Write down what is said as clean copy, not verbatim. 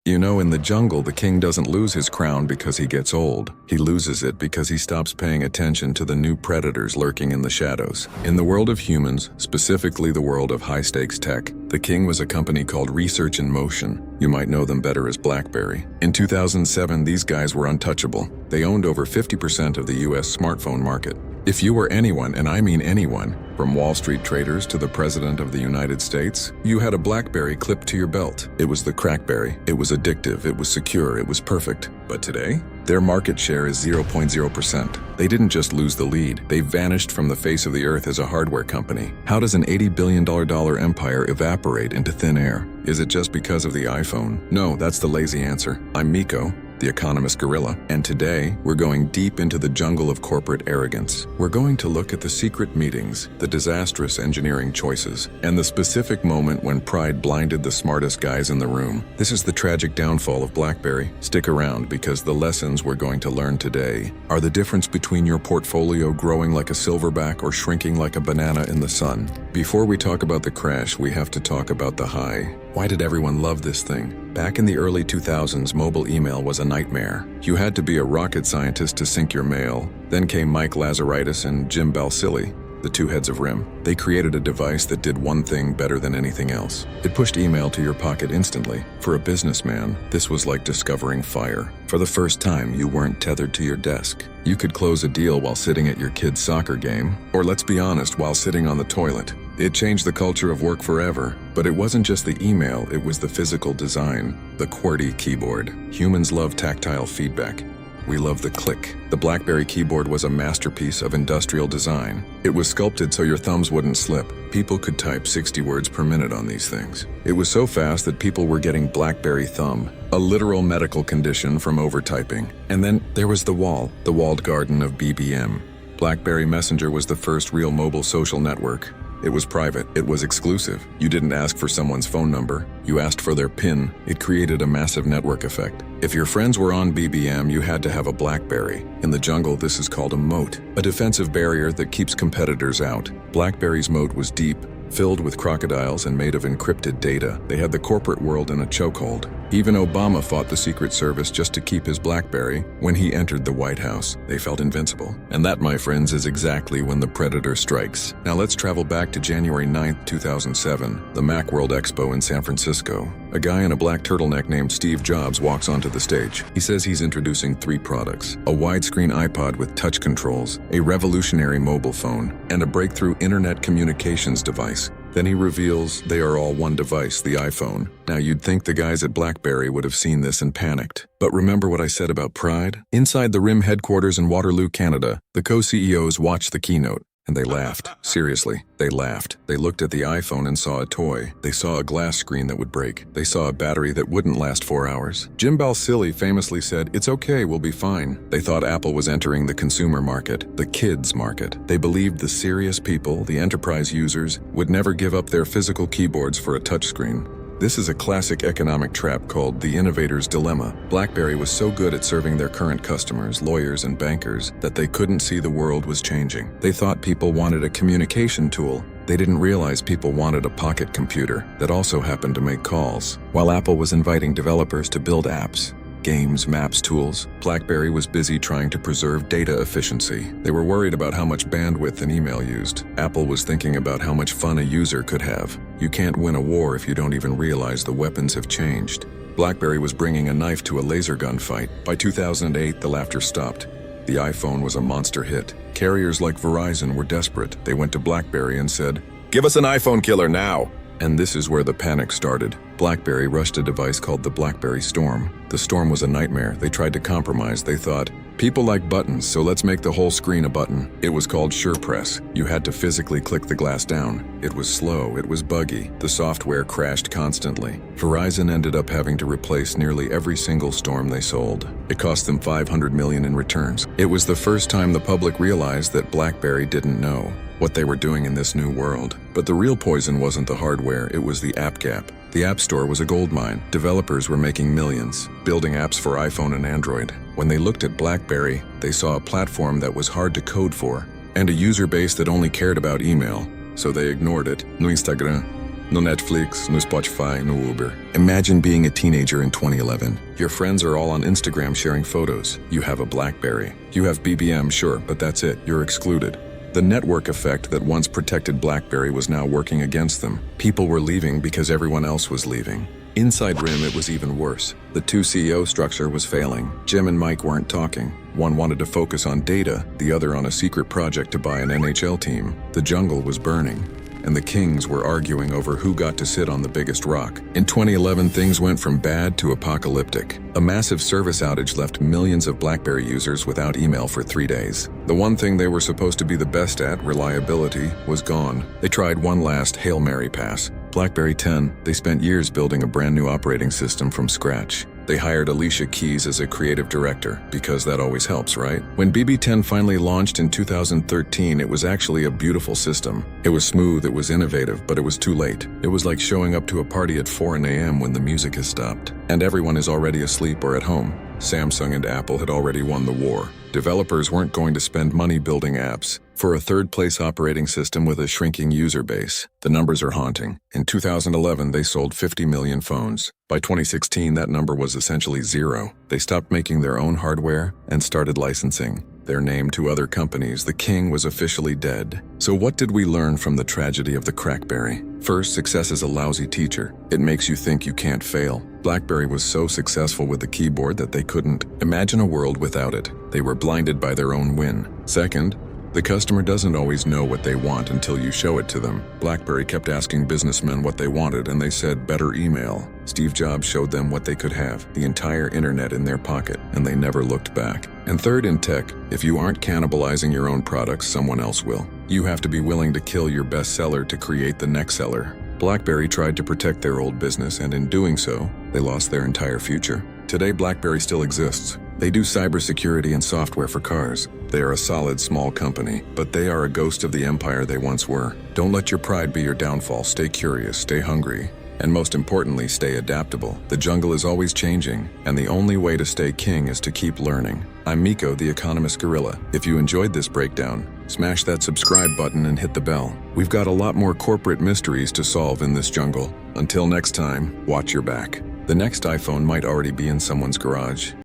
You know, in the jungle, the king doesn't lose his crown because he gets old. He loses it because he stops paying attention to the new predators lurking in the shadows. In the world of humans, specifically the world of high-stakes tech, the king was a company called Research in Motion. You might know them better as BlackBerry. In 2007, these guys were untouchable. They owned over 50% of the US smartphone market. If you were anyone, and I mean anyone, from Wall Street traders to the President of the United States, you had a BlackBerry clipped to your belt. It was the CrackBerry. It was addictive, it was secure, it was perfect. But today, their market share is 0.0%. They didn't just lose the lead, they vanished from the face of the earth as a hardware company. How does an $80 billion empire evaporate into thin air? Is it just because of the iPhone? No, that's the lazy answer. I'm Mico the Economist Gorilla, and today we're going deep into the jungle of corporate arrogance. We're going to look at the secret meetings, the disastrous engineering choices, and the specific moment when pride blinded the smartest guys in the room. This is the tragic downfall of BlackBerry. Stick around because the lessons we're going to learn today are the difference between your portfolio growing like a silverback or shrinking like a banana in the sun. Before we talk about the crash, we have to talk about the high. Why did everyone love this thing? Back in the early 2000s, mobile email was a nightmare. You had to be a rocket scientist to sync your mail. Then came Mike Lazaridis and Jim Balsillie, the two heads of RIM. They created a device that did one thing better than anything else. It pushed email to your pocket instantly. For a businessman, this was like discovering fire. For the first time, you weren't tethered to your desk. You could close a deal while sitting at your kid's soccer game, or let's be honest, while sitting on the toilet. It changed the culture of work forever, but it wasn't just the email, it was the physical design, the QWERTY keyboard. Humans love tactile feedback. We love the click. The BlackBerry keyboard was a masterpiece of industrial design. It was sculpted so your thumbs wouldn't slip. People could type 60 words per minute on these things. It was so fast that people were getting BlackBerry thumb, a literal medical condition from overtyping. And then there was the walled garden of BBM. BlackBerry Messenger was the first real mobile social network. It was private. It was exclusive. You didn't ask for someone's phone number. You asked for their PIN. It created a massive network effect. If your friends were on BBM, you had to have a BlackBerry. In the jungle, this is called a moat, a defensive barrier that keeps competitors out. BlackBerry's moat was deep, filled with crocodiles and made of encrypted data. They had the corporate world in a chokehold. Even Obama fought the Secret Service just to keep his BlackBerry. When he entered the White House, they felt invincible. And that, my friends, is exactly when the predator strikes. Now let's travel back to January 9th, 2007, the Macworld Expo in San Francisco. A guy in a black turtleneck named Steve Jobs walks onto the stage. He says he's introducing 3 products: a widescreen iPod with touch controls, a revolutionary mobile phone, and a breakthrough internet communications device. Then he reveals they are all one device, the iPhone. Now you'd think the guys at BlackBerry would have seen this and panicked. But remember what I said about pride? Inside the RIM headquarters in Waterloo, Canada, the co-CEOs watched the keynote. And they laughed. Seriously, they laughed. They looked at the iPhone and saw a toy. They saw a glass screen that would break. They saw a battery that wouldn't last 4 hours. Jim Balsillie famously said, "It's okay, we'll be fine." They thought Apple was entering the consumer market, the kids market. They believed the serious people, the enterprise users, would never give up their physical keyboards for a touchscreen. This is a classic economic trap called the innovator's dilemma. BlackBerry was so good at serving their current customers, lawyers and bankers, that they couldn't see the world was changing. They thought people wanted a communication tool. They didn't realize people wanted a pocket computer that also happened to make calls. While Apple was inviting developers to build apps, games, maps, tools, BlackBerry was busy trying to preserve data efficiency. They were worried about how much bandwidth an email used. Apple was thinking about how much fun a user could have. You can't win a war if you don't even realize the weapons have changed. BlackBerry was bringing a knife to a laser gun fight. By 2008, the laughter stopped. The iPhone was a monster hit. Carriers like Verizon were desperate. They went to BlackBerry and said, "Give us an iPhone killer now!" And this is where the panic started. BlackBerry rushed a device called the BlackBerry Storm. The Storm was a nightmare. They tried to compromise. They thought, people like buttons, so let's make the whole screen a button. It was called SurePress. You had to physically click the glass down. It was slow. It was buggy. The software crashed constantly. Verizon ended up having to replace nearly every single Storm they sold. It cost them $500 million in returns. It was the first time the public realized that BlackBerry didn't know what they were doing in this new world. But the real poison wasn't the hardware, it was the app gap. The App Store was a goldmine. Developers were making millions, building apps for iPhone and Android. When they looked at BlackBerry, they saw a platform that was hard to code for, and a user base that only cared about email, so they ignored it. No Instagram. No Netflix, no Spotify, no Uber. Imagine being a teenager in 2011. Your friends are all on Instagram sharing photos. You have a BlackBerry. You have BBM, sure, but that's it. You're excluded. The network effect that once protected BlackBerry was now working against them. People were leaving because everyone else was leaving. Inside RIM, it was even worse. The 2 CEO structure was failing. Jim and Mike weren't talking. One wanted to focus on data, the other on a secret project to buy an NHL team. The jungle was burning, and the kings were arguing over who got to sit on the biggest rock. In 2011, things went from bad to apocalyptic. A massive service outage left millions of BlackBerry users without email for 3 days. The one thing they were supposed to be the best at, reliability, was gone. They tried one last Hail Mary pass. BlackBerry 10, they spent years building a brand new operating system from scratch. They hired Alicia as a creative director, because that always helps, right? When BB10 finally launched in 2013, it was actually a beautiful system. It was smooth, it was innovative, but it was too late. It was like showing up to a party at 4 a.m. when the music has stopped, and everyone is already asleep or at home. Samsung and Apple had already won the war. Developers weren't going to spend money building apps for a third-place operating system with a shrinking user base. The numbers are haunting. In 2011, they sold 50 million phones. By 2016, that number was essentially zero. They stopped making their own hardware and started licensing their name to other companies. The king was officially dead. So what did we learn from the tragedy of the CrackBerry? First, success is a lousy teacher. It makes you think you can't fail. BlackBerry was so successful with the keyboard that they couldn't imagine a world without it. They were blinded by their own win. Second, the customer doesn't always know what they want until you show it to them. BlackBerry kept asking businessmen what they wanted, and they said, better email. Steve Jobs showed them what they could have, the entire internet in their pocket, and they never looked back. And third, in tech, if you aren't cannibalizing your own products, someone else will. You have to be willing to kill your best seller to create the next seller. BlackBerry tried to protect their old business, and in doing so, they lost their entire future. Today, BlackBerry still exists. They do cybersecurity and software for cars. They are a solid, small company, but they are a ghost of the empire they once were. Don't let your pride be your downfall. Stay curious, stay hungry, and most importantly, stay adaptable. The jungle is always changing, and the only way to stay king is to keep learning. I'm Mico the Economist Gorilla. If you enjoyed this breakdown, smash that subscribe button and hit the bell. We've got a lot more corporate mysteries to solve in this jungle. Until next time, watch your back. The next iPhone might already be in someone's garage.